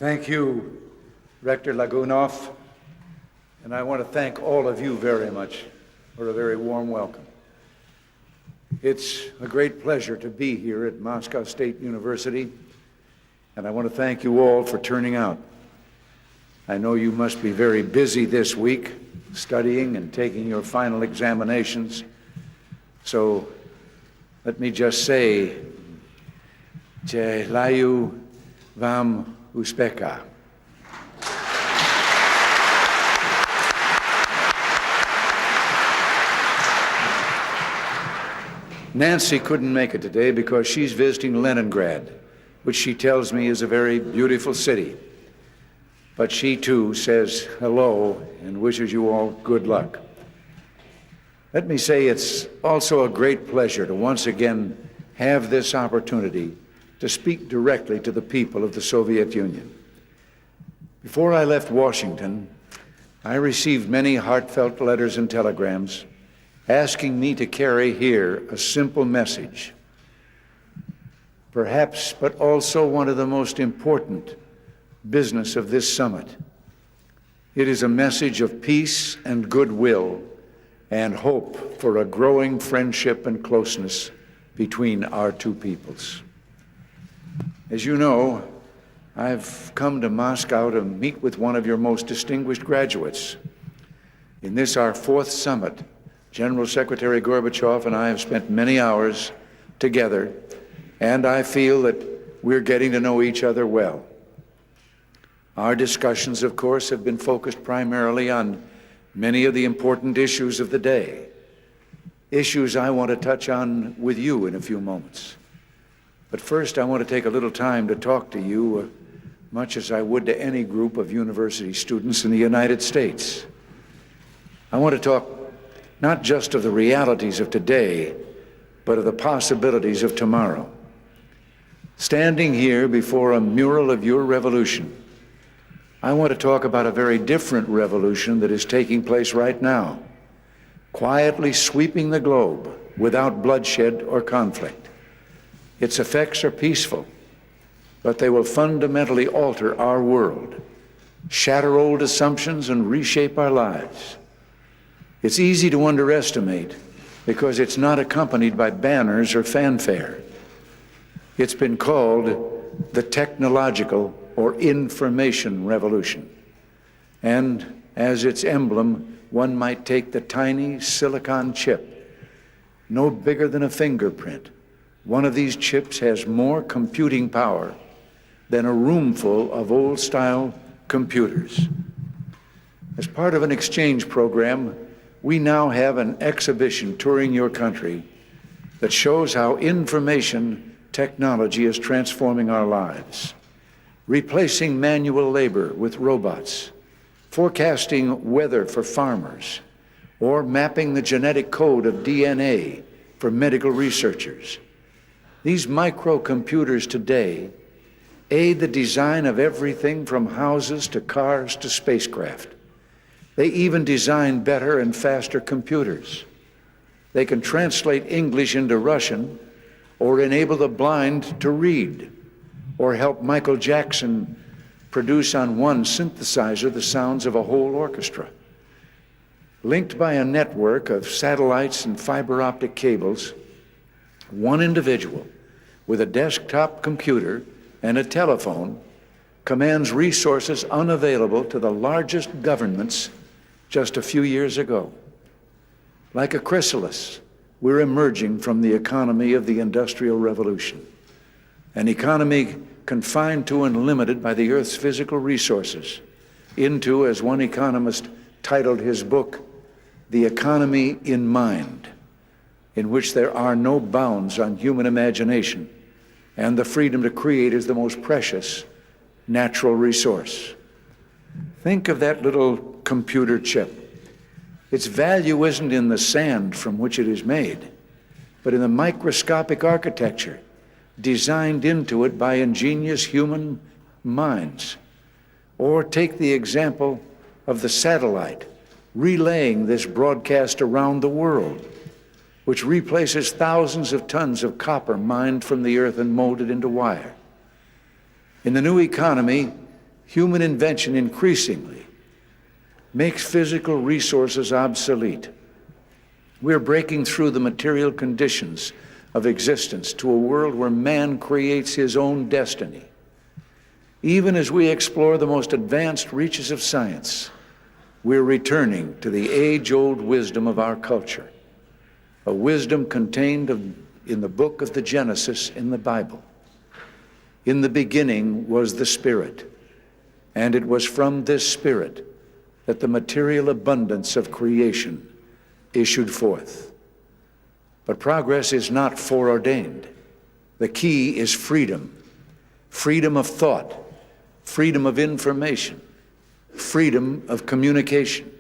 Thank you, Rector Lagunoff, and I want to thank all of you very much for a very warm welcome. It's a great pleasure to be here at Moscow State University, and I want to thank you all for turning out. I know you must be very busy this week, studying and taking your final examinations, so let me just say, Желаю вам успеха. Nancy couldn't make it today because she's visiting Leningrad, which she tells me is a very beautiful city. But she too says hello and wishes you all good luck. Let me say it's also a great pleasure to once again have this opportunity to speak directly to the people of the Soviet Union. Before I left Washington, I received many heartfelt letters and telegrams asking me to carry here a simple message, perhaps, but also one of the most important business of this summit. It is a message of peace and goodwill and hope for a growing friendship and closeness between our two peoples. As you know, I've come to Moscow to meet with one of your most distinguished graduates. In this, our fourth summit, General Secretary Gorbachev and I have spent many hours together, and I feel that we're getting to know each other well. Our discussions, of course, have been focused primarily on many of the important issues of the day, issues I want to touch on with you in a few moments. But first, I want to take a little time to talk to you, much as I would to any group of university students in the United States. I want to talk not just of the realities of today, but of the possibilities of tomorrow. Standing here before a mural of your revolution, I want to talk about a very different revolution that is taking place right now, quietly sweeping the globe without bloodshed or conflict. Its effects are peaceful, but they will fundamentally alter our world, shatter old assumptions, and reshape our lives. It's easy to underestimate because it's not accompanied by banners or fanfare. It's been called the technological or information revolution. And as its emblem, one might take the tiny silicon chip, no bigger than a fingerprint. One of these chips has more computing power than a room full of old-style computers. As part of an exchange program, we now have an exhibition touring your country that shows how information technology is transforming our lives, replacing manual labor with robots, forecasting weather for farmers, or mapping the genetic code of DNA for medical researchers. These microcomputers today aid the design of everything from houses to cars to spacecraft. They even design better and faster computers. They can translate English into Russian or enable the blind to read or help Michael Jackson produce on one synthesizer the sounds of a whole orchestra. Linked by a network of satellites and fiber optic cables, one individual with a desktop computer and a telephone commands resources unavailable to the largest governments just a few years ago. Like a chrysalis, we're emerging from the economy of the Industrial Revolution, an economy confined to and limited by the Earth's physical resources, into, as one economist titled his book, The Economy in Mind, in which there are no bounds on human imagination, and the freedom to create is the most precious natural resource. Think of that little computer chip. Its value isn't in the sand from which it is made, but in the microscopic architecture designed into it by ingenious human minds. Or take the example of the satellite relaying this broadcast around the world, which replaces thousands of tons of copper mined from the earth and molded into wire. In the new economy, Human invention increasingly makes physical resources obsolete. We're breaking through the material conditions of existence to a world where man creates his own destiny. Even as we explore the most advanced reaches of science, we're returning to the age-old wisdom of our culture, a wisdom contained in the book of the Genesis in the Bible. In the beginning was the Spirit, and it was from this Spirit that the material abundance of creation issued forth. But progress is not foreordained. The key is freedom, freedom of thought, freedom of information, freedom of communication.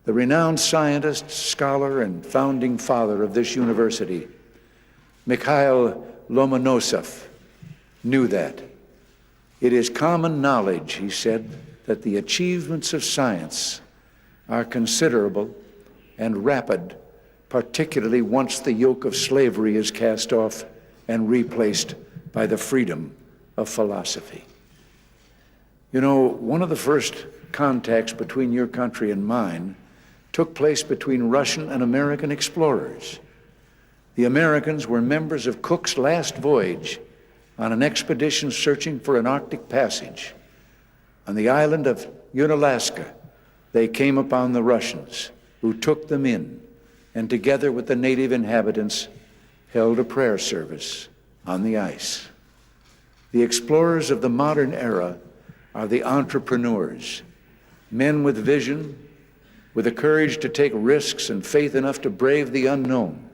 The renowned scientist, scholar, and founding father of this university, Mikhail Lomonosov, knew that. It is common knowledge, he said, that the achievements of science are considerable and rapid, particularly once the yoke of slavery is cast off and replaced by the freedom of philosophy. You know, one of the first contacts between your country and mine took place between Russian and American explorers. The Americans were members of Cook's last voyage on an expedition searching for an Arctic passage. On the island of Unalaska, they came upon the Russians, who took them in, and together with the native inhabitants, held a prayer service on the ice. The explorers of the modern era are the entrepreneurs, men with vision, with the courage to take risks and faith enough to brave the unknown.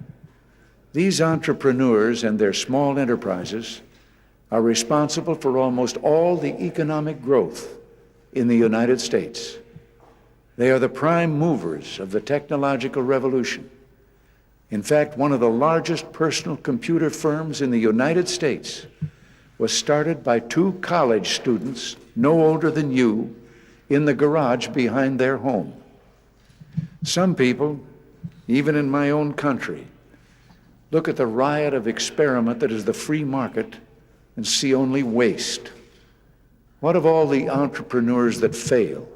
These entrepreneurs and their small enterprises are responsible for almost all the economic growth in the United States. They are the prime movers of the technological revolution. In fact, one of the largest personal computer firms in the United States was started by two college students, no older than you, in the garage behind their home. Some people, even in my own country, look at the riot of experiment that is the free market and see only waste. What of all the entrepreneurs that fail?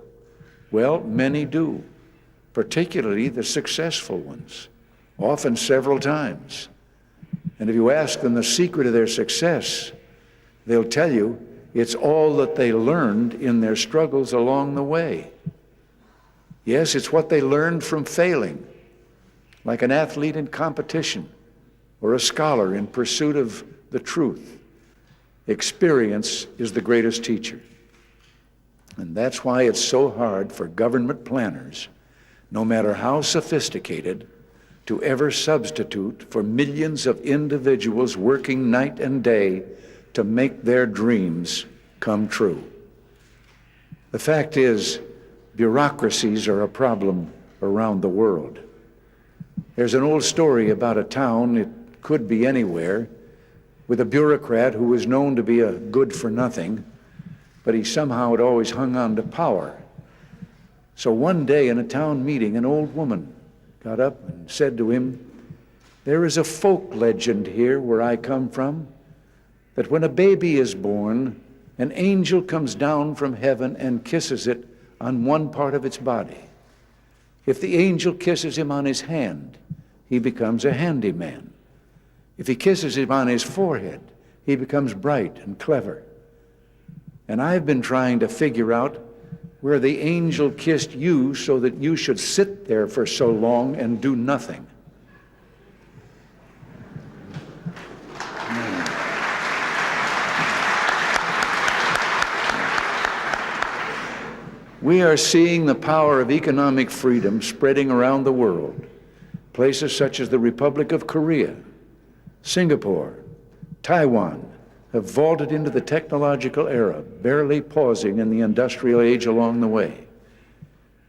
Well, many do, particularly the successful ones, often several times. And if you ask them the secret of their success, they'll tell you it's all that they learned in their struggles along the way. Yes, it's what they learned from failing, like an athlete in competition or a scholar in pursuit of the truth. Experience is the greatest teacher. And that's why it's so hard for government planners, no matter how sophisticated, to ever substitute for millions of individuals working night and day to make their dreams come true. The fact is, bureaucracies are a problem around the world. There's an old story about a town, it could be anywhere, with a bureaucrat who was known to be a good-for-nothing, but he somehow had always hung on to power. So one day in a town meeting, an old woman got up and said to him, "There is a folk legend here where I come from, that when a baby is born, an angel comes down from heaven and kisses it on one part of its body. If the angel kisses him on his hand, he becomes a handyman. If he kisses him on his forehead, he becomes bright and clever. And I've been trying to figure out where the angel kissed you so that you should sit there for so long and do nothing." We are seeing the power of economic freedom spreading around the world. Places such as the Republic of Korea, Singapore, Taiwan have vaulted into the technological era, barely pausing in the industrial age along the way.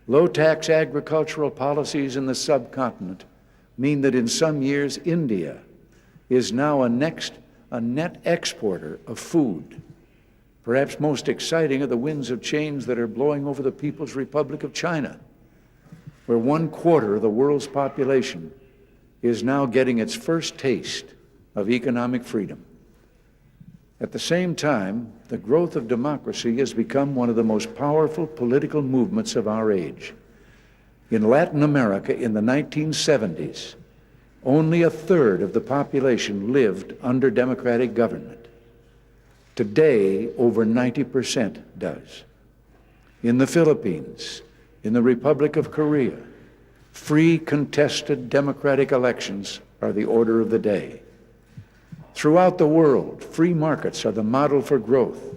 Low-tax agricultural policies in the subcontinent mean that in some years India is now a net exporter of food. Perhaps most exciting are the winds of change that are blowing over the People's Republic of China, where 1/4 of the world's population is now getting its first taste of economic freedom. At the same time, the growth of democracy has become one of the most powerful political movements of our age. In Latin America in the 1970s, only a third of the population lived under democratic government. Today, over 90% does. In the Philippines, in the Republic of Korea, free, contested democratic elections are the order of the day. Throughout the world, free markets are the model for growth.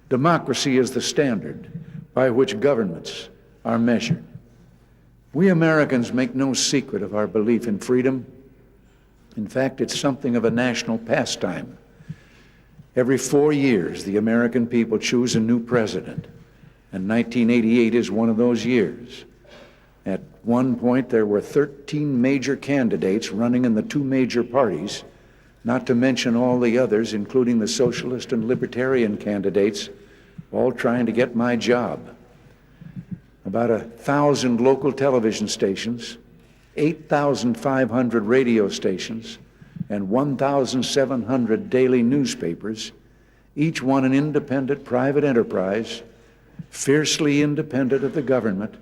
Democracy is the standard by which governments are measured. We Americans make no secret of our belief in freedom. In fact, it's something of a national pastime. Every 4 years, the American people choose a new president, and 1988 is one of those years. At one point, there were 13 major candidates running in the two major parties, not to mention all the others, including the socialist and libertarian candidates, all trying to get my job. About 1,000 local television stations, 8,500 radio stations, and 1,700 daily newspapers, each one an independent private enterprise, fiercely independent of the government,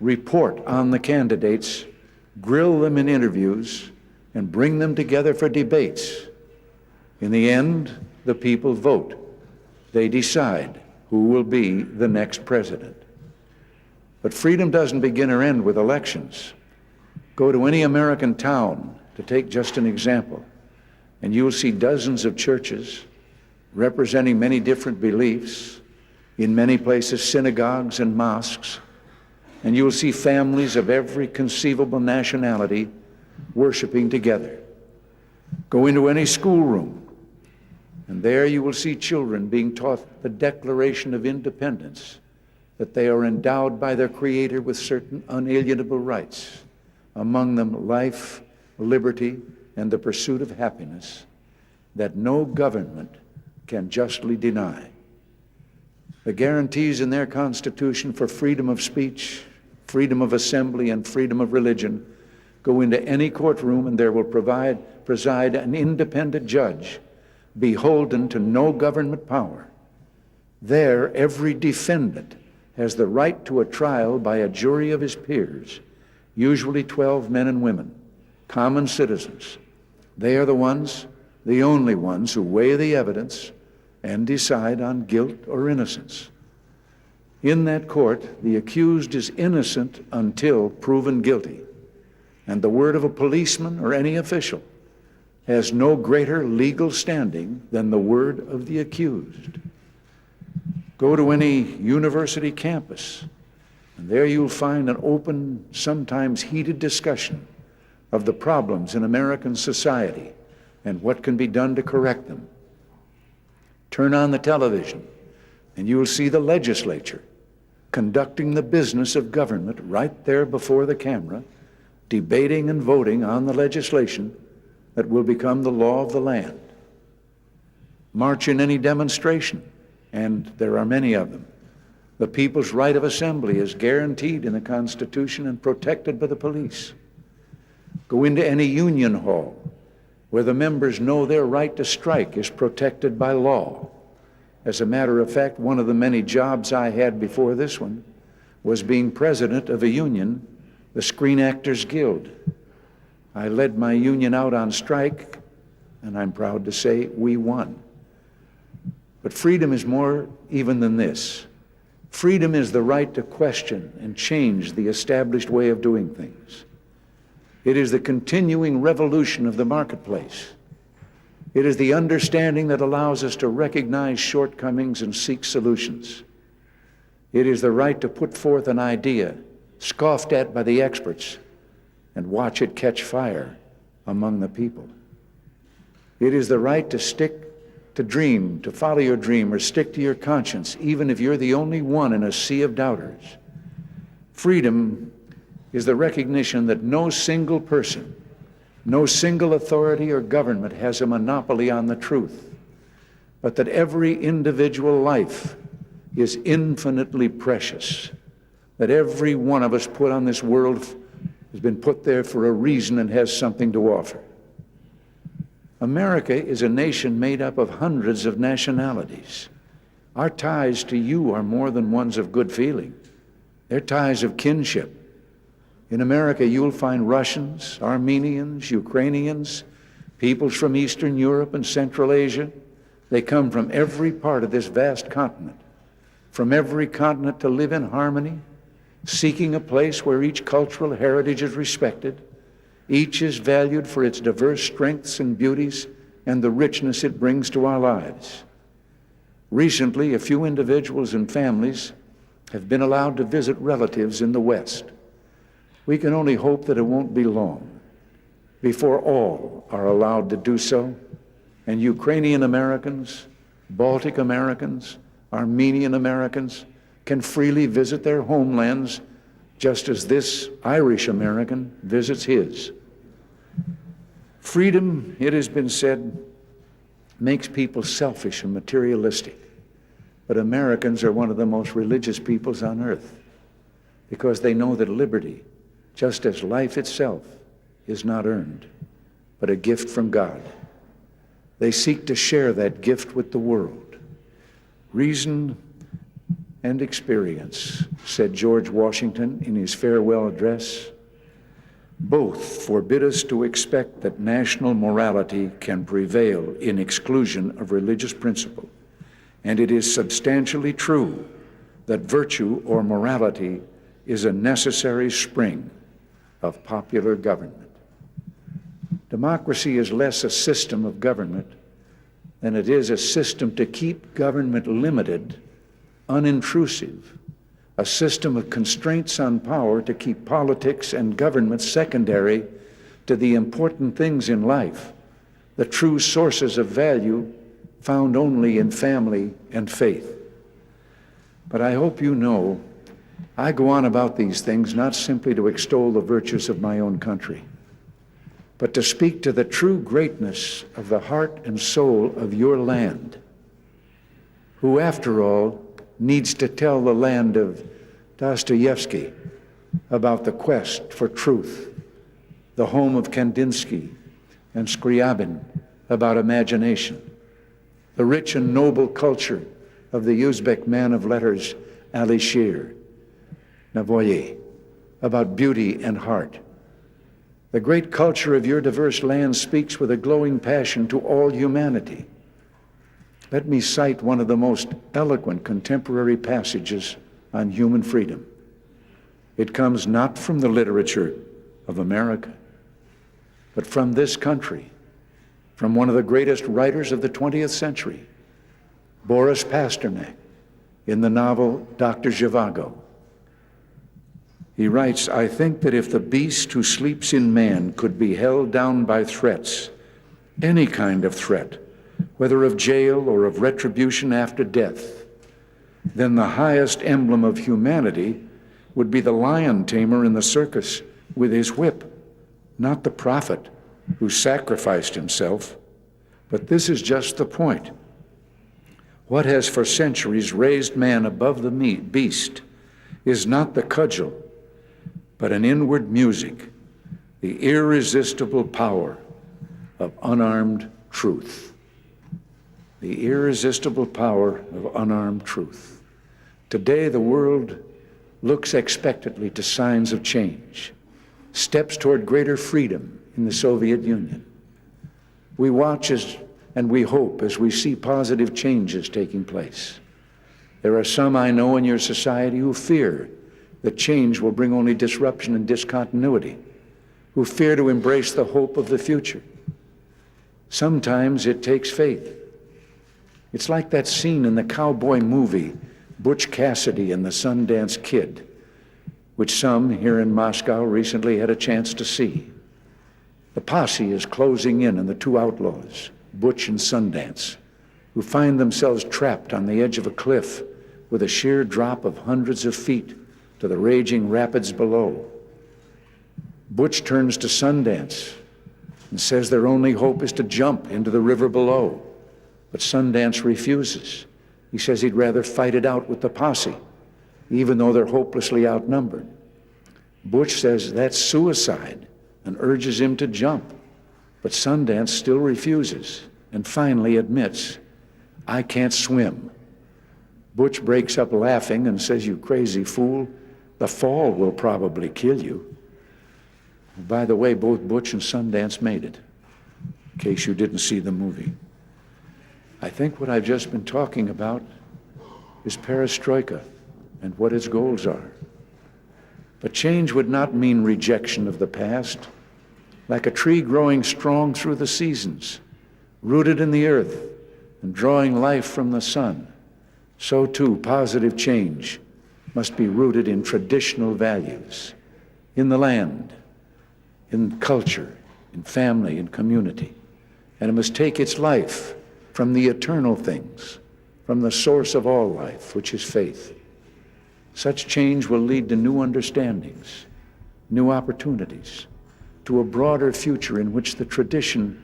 report on the candidates, grill them in interviews, and bring them together for debates. In the end, the people vote. They decide who will be the next president. But freedom doesn't begin or end with elections. Go to any American town, to take just an example, and you'll see dozens of churches representing many different beliefs, in many places synagogues and mosques, and you'll see families of every conceivable nationality worshiping together. Go into any schoolroom, and there you will see children being taught the Declaration of Independence, that they are endowed by their Creator with certain unalienable rights, among them life, liberty, and the pursuit of happiness, that no government can justly deny. The guarantees in their Constitution for freedom of speech, freedom of assembly, and freedom of religion go into any courtroom, and there will preside an independent judge, beholden to no government power. There, every defendant has the right to a trial by a jury of his peers, usually 12 men and women, common citizens. They are the ones, the only ones, who weigh the evidence and decide on guilt or innocence. In that court, the accused is innocent until proven guilty, and the word of a policeman or any official has no greater legal standing than the word of the accused. Go to any university campus, and there you'll find an open, sometimes heated discussion of the problems in American society and what can be done to correct them. Turn on the television, and you will see the legislature conducting the business of government right there before the camera, debating and voting on the legislation that will become the law of the land. March in any demonstration, and there are many of them. The people's right of assembly is guaranteed in the Constitution and protected by the police. Go into any union hall where the members know their right to strike is protected by law. As a matter of fact, one of the many jobs I had before this one was being president of a union, the Screen Actors Guild. I led my union out on strike, and I'm proud to say we won. But freedom is more even than this. Freedom is the right to question and change the established way of doing things. It is the continuing revolution of the marketplace. It is the understanding that allows us to recognize shortcomings and seek solutions. It is the right to put forth an idea scoffed at by the experts and watch it catch fire among the people. It is the right to dream, to follow your dream, or stick to your conscience, even if you're the only one in a sea of doubters. Freedom is the recognition that no single person, no single authority or government has a monopoly on the truth, but that every individual life is infinitely precious, that every one of us put on this world has been put there for a reason and has something to offer. America is a nation made up of hundreds of nationalities. Our ties to you are more than ones of good feeling. They're ties of kinship. In America, you'll find Russians, Armenians, Ukrainians, peoples from Eastern Europe and Central Asia. They come from every part of this vast continent, from every continent to live in harmony, seeking a place where each cultural heritage is respected. Each is valued for its diverse strengths and beauties and the richness it brings to our lives. Recently, a few individuals and families have been allowed to visit relatives in the West. We can only hope that it won't be long before all are allowed to do so, and Ukrainian Americans, Baltic Americans, Armenian Americans can freely visit their homelands just as this Irish American visits his. Freedom, it has been said, makes people selfish and materialistic. But Americans are one of the most religious peoples on earth because they know that liberty, just as life itself, is not earned, but a gift from God. They seek to share that gift with the world. Reason and experience, said George Washington in his farewell address, both forbid us to expect that national morality can prevail in exclusion of religious principle. And it is substantially true that virtue or morality is a necessary spring of popular government. Democracy is less a system of government than it is a system to keep government limited, unintrusive, a system of constraints on power to keep politics and government secondary to the important things in life, the true sources of value found only in family and faith. But I hope you know, I go on about these things not simply to extol the virtues of my own country, but to speak to the true greatness of the heart and soul of your land, who, after all, needs to tell the land of Dostoevsky about the quest for truth, the home of Kandinsky and Scriabin about imagination, the rich and noble culture of the Uzbek man of letters, Alisher Navoye, about beauty and heart. The great culture of your diverse land speaks with a glowing passion to all humanity. Let me cite one of the most eloquent contemporary passages on human freedom. It comes not from the literature of America, but from this country, from one of the greatest writers of the 20th century, Boris Pasternak, in the novel Dr. Zhivago. He writes, "I think that if the beast who sleeps in man could be held down by threats, any kind of threat, whether of jail or of retribution after death, then the highest emblem of humanity would be the lion tamer in the circus with his whip, not the prophet who sacrificed himself. But this is just the point. What has for centuries raised man above the beast is not the cudgel, but an inward music, the irresistible power of unarmed truth." The irresistible power of unarmed truth. Today, the world looks expectantly to signs of change, steps toward greater freedom in the Soviet Union. We watch and we hope as we see positive changes taking place. There are some I know in your society who fear that change will bring only disruption and discontinuity, who fear to embrace the hope of the future. Sometimes it takes faith. It's like that scene in the cowboy movie, Butch Cassidy and the Sundance Kid, which some here in Moscow recently had a chance to see. The posse is closing in on the two outlaws, Butch and Sundance, who find themselves trapped on the edge of a cliff with a sheer drop of hundreds of feet to the raging rapids below. Butch turns to Sundance and says their only hope is to jump into the river below. But Sundance refuses. He says he'd rather fight it out with the posse, even though they're hopelessly outnumbered. Butch says that's suicide and urges him to jump. But Sundance still refuses and finally admits, "I can't swim." Butch breaks up laughing and says, "You crazy fool, the fall will probably kill you." By the way, both Butch and Sundance made it, in case you didn't see the movie. I think what I've just been talking about is perestroika and what its goals are. But change would not mean rejection of the past. Like a tree growing strong through the seasons, rooted in the earth and drawing life from the sun, so too positive change must be rooted in traditional values, in the land, in culture, in family, in community. And it must take its life from the eternal things, from the source of all life, which is faith. Such change will lead to new understandings, new opportunities, to a broader future in which the tradition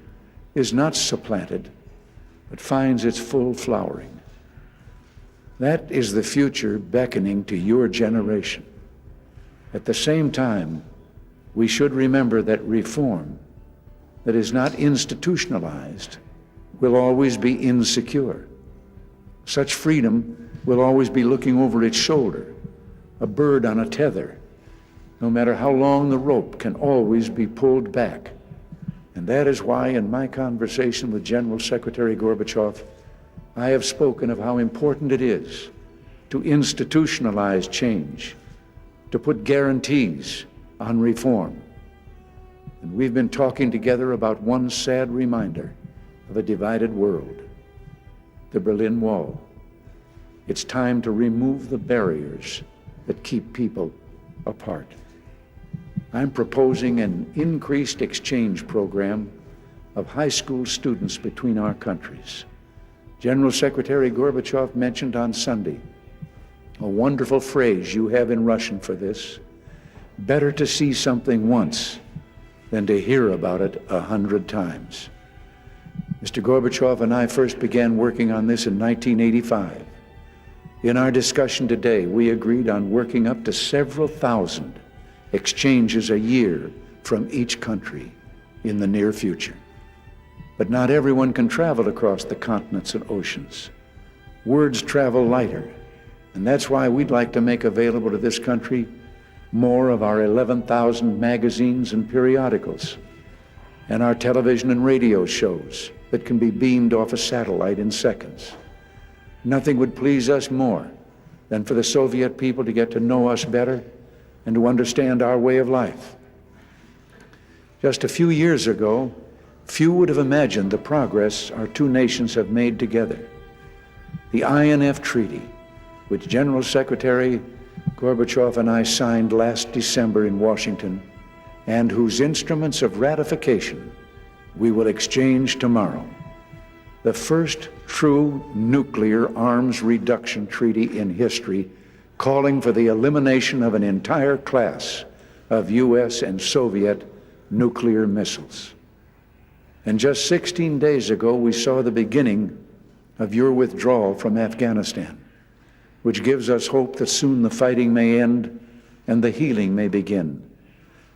is not supplanted, but finds its full flowering. That is the future beckoning to your generation. At the same time, we should remember that reform that is not institutionalized will always be insecure. Such freedom will always be looking over its shoulder, a bird on a tether. No matter how long the rope can always be pulled back. And that is why in my conversation with General Secretary Gorbachev, I have spoken of how important it is to institutionalize change, to put guarantees on reform. And we've been talking together about one sad reminder of a divided world, the Berlin Wall. It's time to remove the barriers that keep people apart. I'm proposing an increased exchange program of high school students between our countries. General Secretary Gorbachev mentioned on Sunday a wonderful phrase you have in Russian for this: better to see something once than to hear about it 100 times. Mr. Gorbachev and I first began working on this in 1985. In our discussion today, we agreed on working up to several thousand exchanges a year from each country in the near future. But not everyone can travel across the continents and oceans. Words travel lighter, and that's why we'd like to make available to this country more of our 11,000 magazines and periodicals, and our television and radio shows that can be beamed off a satellite in seconds. Nothing would please us more than for the Soviet people to get to know us better and to understand our way of life. Just a few years ago, few would have imagined the progress our two nations have made together. The INF Treaty, which General Secretary Gorbachev and I signed last December in Washington, and whose instruments of ratification we will exchange tomorrow. The first true nuclear arms reduction treaty in history, calling for the elimination of an entire class of US and Soviet nuclear missiles. And just 16 days ago, we saw the beginning of your withdrawal from Afghanistan, which gives us hope that soon the fighting may end and the healing may begin,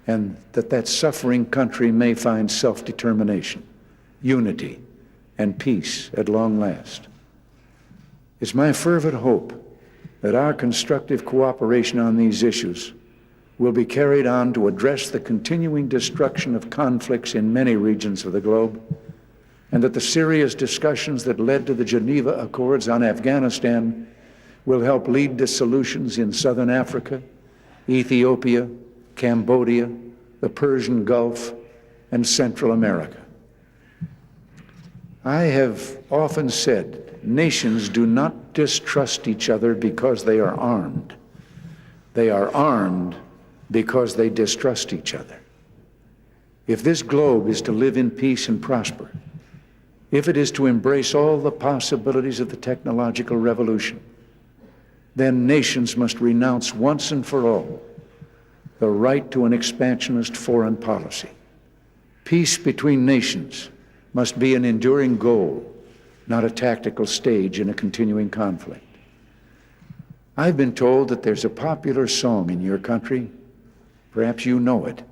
and that suffering country may find self-determination, unity, and peace at long last. It's my fervent hope that our constructive cooperation on these issues will be carried on to address the continuing destruction of conflicts in many regions of the globe, and that the serious discussions that led to the Geneva Accords on Afghanistan will help lead to solutions in Southern Africa, Ethiopia, Cambodia, the Persian Gulf, and Central America. I have often said, nations do not distrust each other because they are armed. They are armed because they distrust each other. If this globe is to live in peace and prosper, if it is to embrace all the possibilities of the technological revolution, then nations must renounce once and for all the right to an expansionist foreign policy. Peace between nations must be an enduring goal, not a tactical stage in a continuing conflict. I've been told that there's a popular song in your country, perhaps you know it,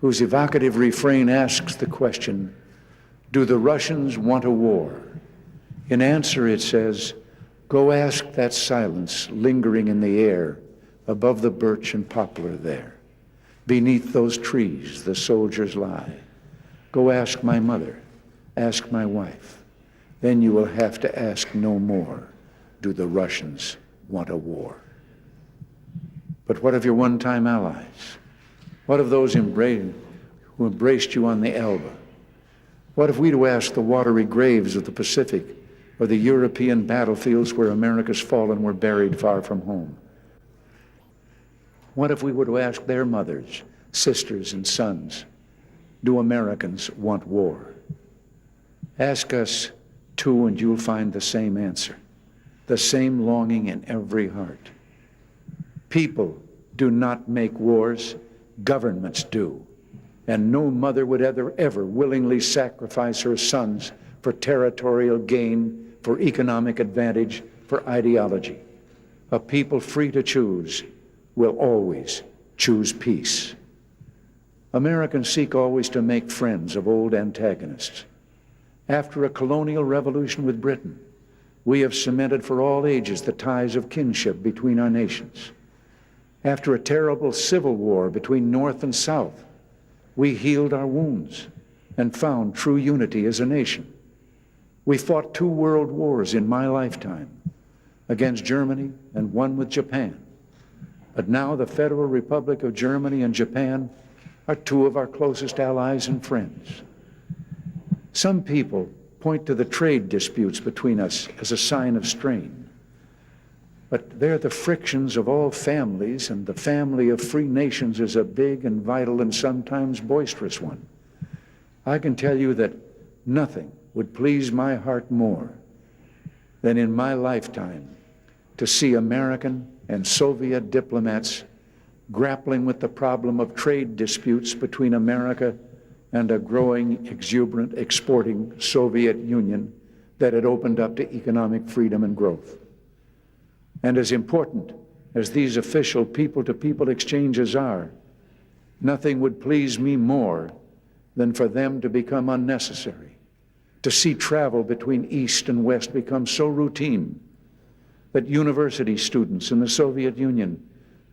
whose evocative refrain asks the question, do the Russians want a war? In answer, it says, go ask that silence lingering in the air above the birch and poplar there. Beneath those trees the soldiers lie. Go ask my mother, ask my wife. Then you will have to ask no more, do the Russians want a war? But what of your one-time allies? What of those who embraced you on the Elbe? What if we to ask the watery graves of the Pacific or the European battlefields where America's fallen were buried far from home? What if we were to ask their mothers, sisters, and sons, do Americans want war? Ask us too, and you'll find the same answer, the same longing in every heart. People do not make wars, governments do. And no mother would ever willingly sacrifice her sons for territorial gain, for economic advantage, for ideology. A people free to choose will always choose peace. Americans seek always to make friends of old antagonists. After a colonial revolution with Britain, we have cemented for all ages the ties of kinship between our nations. After a terrible civil war between North and South, we healed our wounds and found true unity as a nation. We fought 2 world wars in my lifetime, against Germany and one with Japan. But now the Federal Republic of Germany and Japan are 2 of our closest allies and friends. Some people point to the trade disputes between us as a sign of strain. But they're the frictions of all families, and the family of free nations is a big and vital and sometimes boisterous one. I can tell you that nothing would please my heart more than in my lifetime to see American and Soviet diplomats grappling with the problem of trade disputes between America and a growing, exuberant, exporting Soviet Union that had opened up to economic freedom and growth. And as important as these official people-to-people exchanges are, nothing would please me more than for them to become unnecessary, to see travel between East and West become so routine that university students in the Soviet Union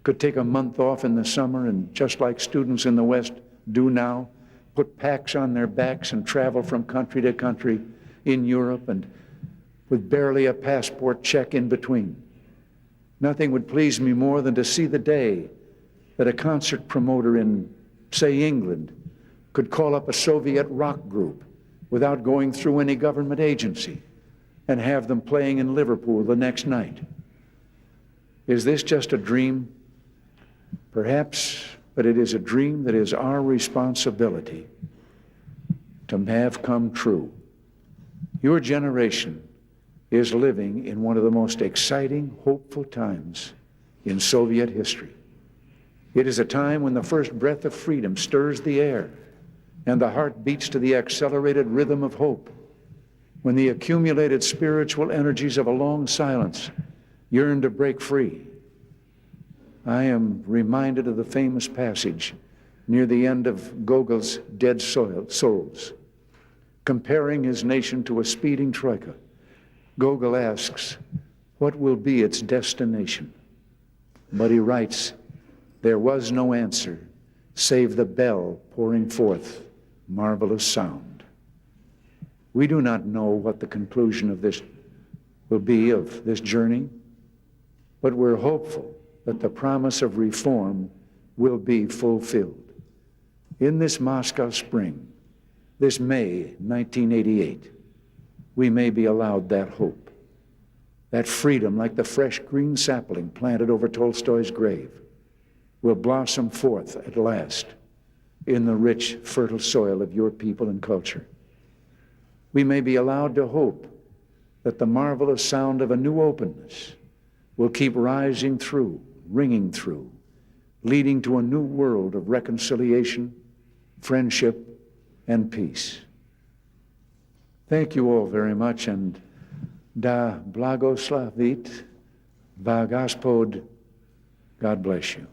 could take a month off in the summer and, just like students in the West do now, put packs on their backs and travel from country to country in Europe, and with barely a passport check in between. Nothing would please me more than to see the day that a concert promoter in, say, England could call up a Soviet rock group without going through any government agency and have them playing in Liverpool the next night. Is this just a dream? Perhaps, but it is a dream that is our responsibility to have come true. Your generation is living in one of the most exciting, hopeful times in Soviet history. It is a time when the first breath of freedom stirs the air and the heart beats to the accelerated rhythm of hope, when the accumulated spiritual energies of a long silence yearn to break free. I am reminded of the famous passage near the end of Gogol's Dead Souls, comparing his nation to a speeding troika. Gogol asks, what will be its destination? But he writes, there was no answer save the bell pouring forth marvelous sound. We do not know what the conclusion of this will be, of this journey, but we're hopeful that the promise of reform will be fulfilled. In this Moscow spring, this May 1988, we may be allowed that hope, that freedom, like the fresh green sapling planted over Tolstoy's grave, will blossom forth at last in the rich, fertile soil of your people and culture. We may be allowed to hope that the marvelous sound of a new openness will keep rising through, ringing through, leading to a new world of reconciliation, friendship, and peace. Thank you all very much, and da blagoslavit va Gospod. God bless you.